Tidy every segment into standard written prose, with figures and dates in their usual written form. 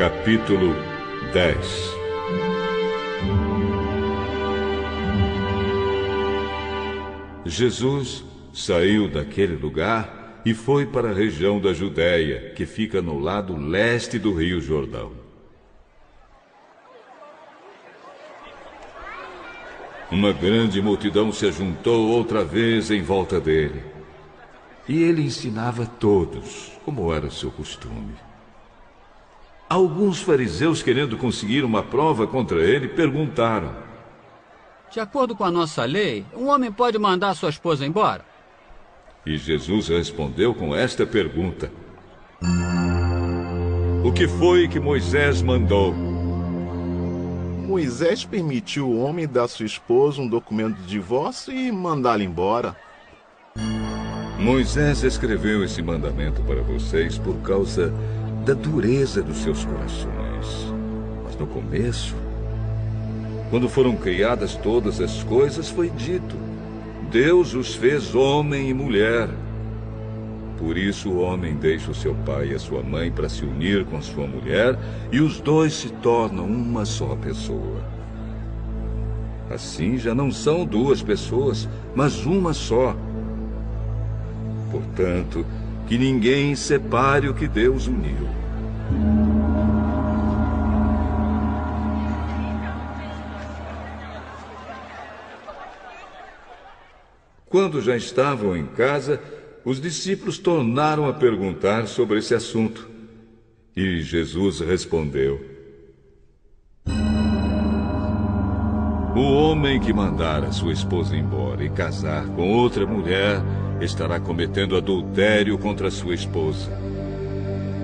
Capítulo 10. Jesus saiu daquele lugar e foi para a região da Judéia, que fica no lado leste do Rio Jordão. Uma grande multidão se ajuntou outra vez em volta dele. E ele ensinava a todos, como era seu costume. Alguns fariseus, querendo conseguir uma prova contra ele, perguntaram: de acordo com a nossa lei, um homem pode mandar sua esposa embora? E Jesus respondeu com esta pergunta: o que foi que Moisés mandou? Moisés permitiu o homem dar à sua esposa um documento de divórcio e mandá-la embora. Moisés escreveu esse mandamento para vocês por causa da dureza dos seus corações. Mas no começo, quando foram criadas todas as coisas, foi dito: Deus os fez homem e mulher. Por isso o homem deixa o seu pai e a sua mãe para se unir com sua mulher, e os dois se tornam uma só pessoa. Assim já não são duas pessoas, mas uma só. Portanto, que ninguém separe o que Deus uniu. Quando já estavam em casa, os discípulos tornaram a perguntar sobre esse assunto. E Jesus respondeu: o homem que mandar a sua esposa embora e casar com outra mulher estará cometendo adultério contra sua esposa.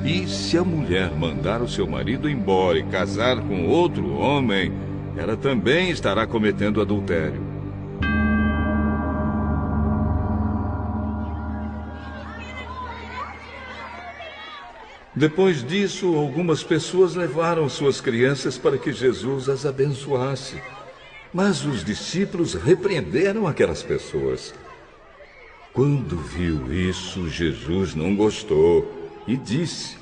E se a mulher mandar o seu marido embora e casar com outro homem, ela também estará cometendo adultério. Depois disso, algumas pessoas levaram suas crianças para que Jesus as abençoasse. Mas os discípulos repreenderam aquelas pessoas. Quando viu isso, Jesus não gostou e disse: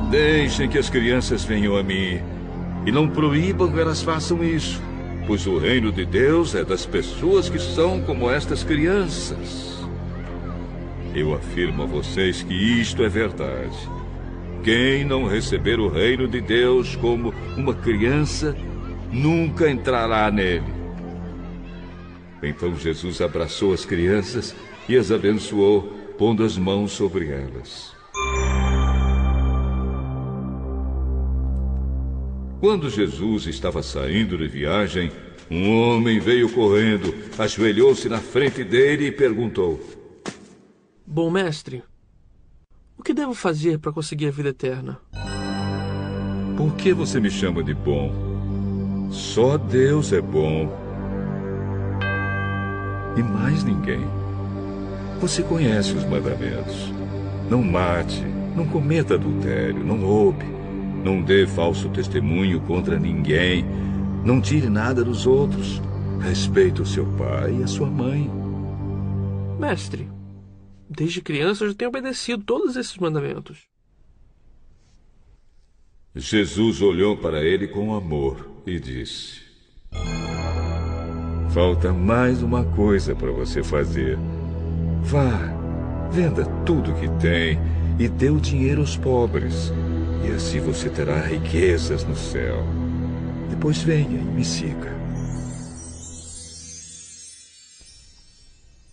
deixem que as crianças venham a mim e não proíbam que elas façam isso, pois o reino de Deus é das pessoas que são como estas crianças. Eu afirmo a vocês que isto é verdade. Quem não receber o reino de Deus como uma criança, nunca entrará nele. Então Jesus abraçou as crianças e as abençoou, pondo as mãos sobre elas. Quando Jesus estava saindo de viagem, um homem veio correndo, ajoelhou-se na frente dele e perguntou: bom mestre, o que devo fazer para conseguir a vida eterna? Por que você me chama de bom? Só Deus é bom. E mais ninguém. Você conhece os mandamentos: não mate, não cometa adultério, não roube, não dê falso testemunho contra ninguém, não tire nada dos outros, respeite o seu pai e a sua mãe. Mestre, desde criança eu já tenho obedecido todos esses mandamentos. Jesus olhou para ele com amor e disse: falta mais uma coisa para você fazer. Vá, venda tudo que tem e dê o dinheiro aos pobres, e assim você terá riquezas no céu. Depois venha e me siga.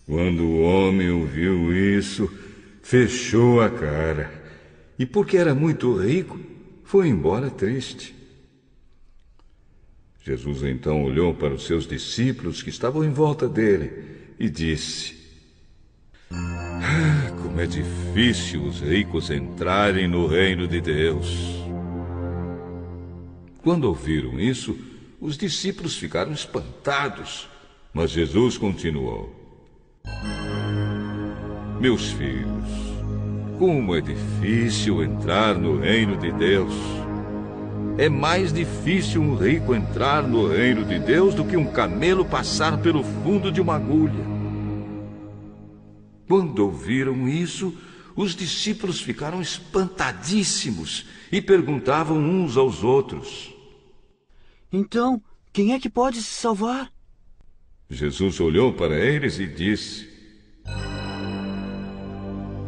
Quando o homem ouviu isso, fechou a cara, e porque era muito rico, foi embora triste. Jesus então olhou para os seus discípulos que estavam em volta dele e disse: como é difícil os ricos entrarem no reino de Deus. Quando ouviram isso, os discípulos ficaram espantados, mas Jesus continuou: meus filhos, como é difícil entrar no reino de Deus. É mais difícil um rico entrar no reino de Deus do que um camelo passar pelo fundo de uma agulha. Quando ouviram isso, os discípulos ficaram espantadíssimos e perguntavam uns aos outros: Então, quem é que pode se salvar? Jesus olhou para eles e disse: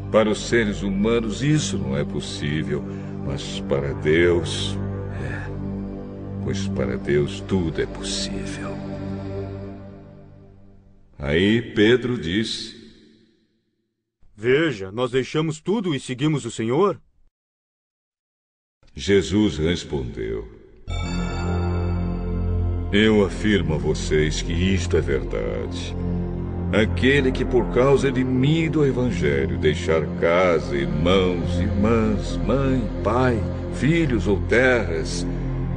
para os seres humanos isso não é possível, mas para Deus pois para Deus tudo é possível. Aí Pedro disse: Veja, nós deixamos tudo e seguimos o Senhor? Jesus respondeu: eu afirmo a vocês que isto é verdade. Aquele que por causa de mim e do Evangelho deixar casa, irmãos, irmãs, mãe, pai, filhos ou terras,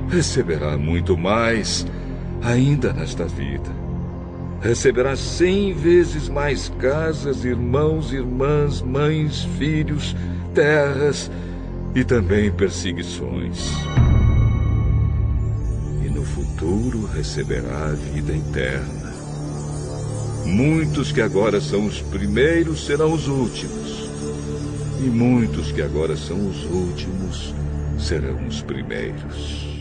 receberá muito mais ainda nesta vida. Receberá 100 vezes mais casas, irmãos, irmãs, mães, filhos, terras e também perseguições. E no futuro receberá a vida eterna. Muitos que agora são os primeiros serão os últimos, e muitos que agora são os últimos serão os primeiros.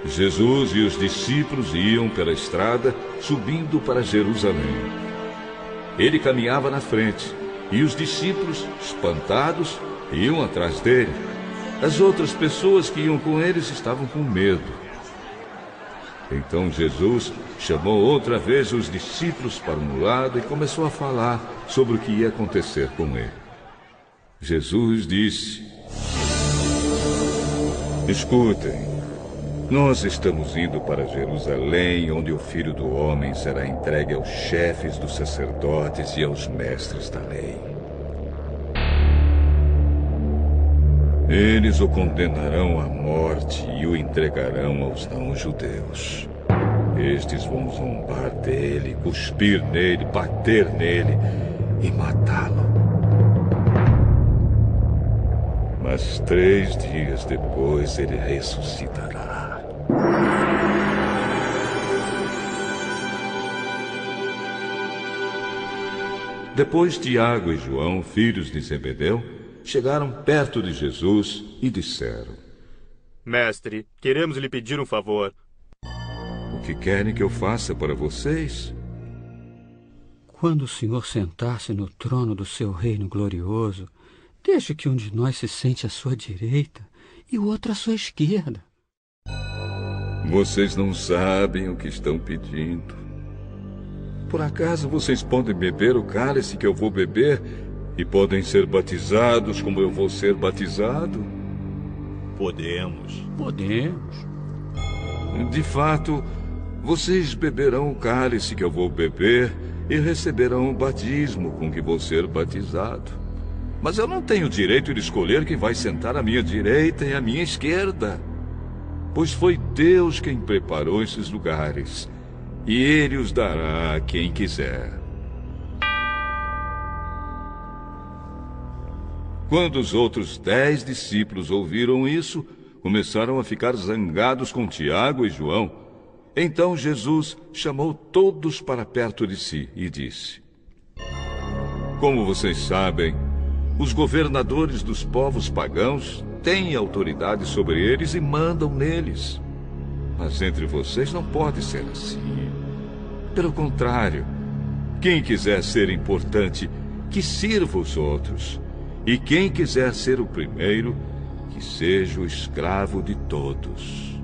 Jesus e os discípulos iam pela estrada, subindo para Jerusalém. Ele caminhava na frente, e os discípulos, espantados, iam atrás dele. As outras pessoas que iam com eles estavam com medo. Então Jesus chamou outra vez os discípulos para um lado e começou a falar sobre o que ia acontecer com ele. Jesus disse: escutem, nós estamos indo para Jerusalém, onde o Filho do Homem será entregue aos chefes dos sacerdotes e aos mestres da lei. Eles o condenarão à morte e o entregarão aos não-judeus. Estes vão zombar dele, cuspir nele, bater nele e matá-lo. Mas 3 dias depois ele ressuscitará. Depois Tiago e João, filhos de Zebedeu, chegaram perto de Jesus e disseram: Mestre, queremos lhe pedir um favor. O que querem que eu faça para vocês? Quando o Senhor sentar-se no trono do seu reino glorioso, deixe que um de nós se sente à sua direita e o outro à sua esquerda. Vocês não sabem o que estão pedindo. Por acaso vocês podem beber o cálice que eu vou beber e podem ser batizados como eu vou ser batizado? Podemos. Podemos. De fato, vocês beberão o cálice que eu vou beber e receberão o batismo com que vou ser batizado. Mas eu não tenho o direito de escolher quem vai sentar à minha direita e à minha esquerda, pois foi Deus quem preparou esses lugares, e Ele os dará a quem quiser. Quando os outros 10 discípulos ouviram isso, começaram a ficar zangados com Tiago e João. Então Jesus chamou todos para perto de si e disse: como vocês sabem, os governadores dos povos pagãos têm autoridade sobre eles e mandam neles. Mas entre vocês não pode ser assim. Pelo contrário, quem quiser ser importante, que sirva os outros. E quem quiser ser o primeiro, que seja o escravo de todos.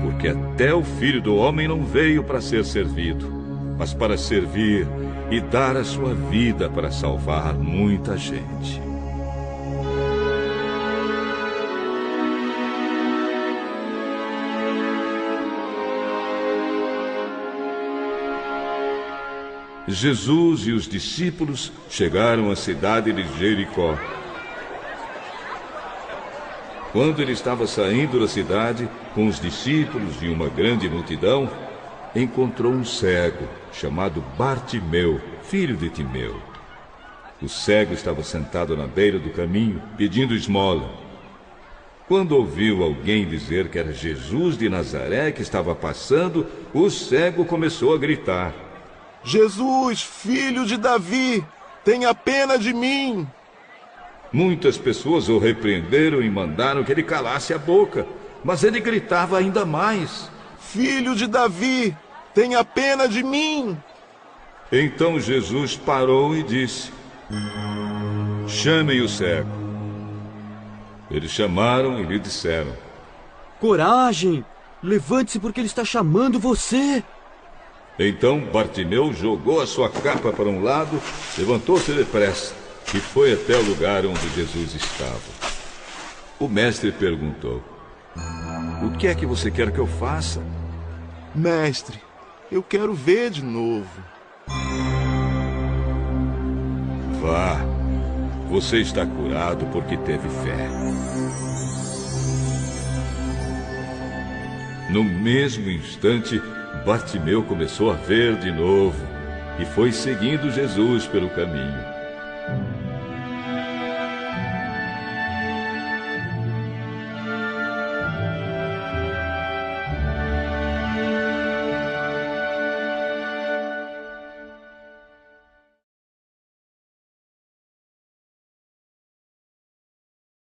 Porque até o Filho do Homem não veio para ser servido, mas para servir e dar a sua vida para salvar muita gente. Jesus e os discípulos chegaram à cidade de Jericó. Quando ele estava saindo da cidade, com os discípulos e uma grande multidão, encontrou um cego, chamado Bartimeu, filho de Timeu. O cego estava sentado na beira do caminho, pedindo esmola. Quando ouviu alguém dizer que era Jesus de Nazaré que estava passando, o cego começou a gritar: Jesus, filho de Davi, tenha pena de mim. Muitas pessoas o repreenderam e mandaram que ele calasse a boca, mas ele gritava ainda mais: Filho de Davi, tenha pena de mim. Então Jesus parou e disse: chamem o cego. Eles chamaram e lhe disseram: Coragem! Levante-se porque ele está chamando você! Então Bartimeu jogou a sua capa para um lado, levantou-se depressa e foi até o lugar onde Jesus estava. O mestre perguntou: o que é que você quer que eu faça? Mestre, eu quero ver de novo. Vá, você está curado porque teve fé. No mesmo instante, Bartimeu começou a ver de novo e foi seguindo Jesus pelo caminho.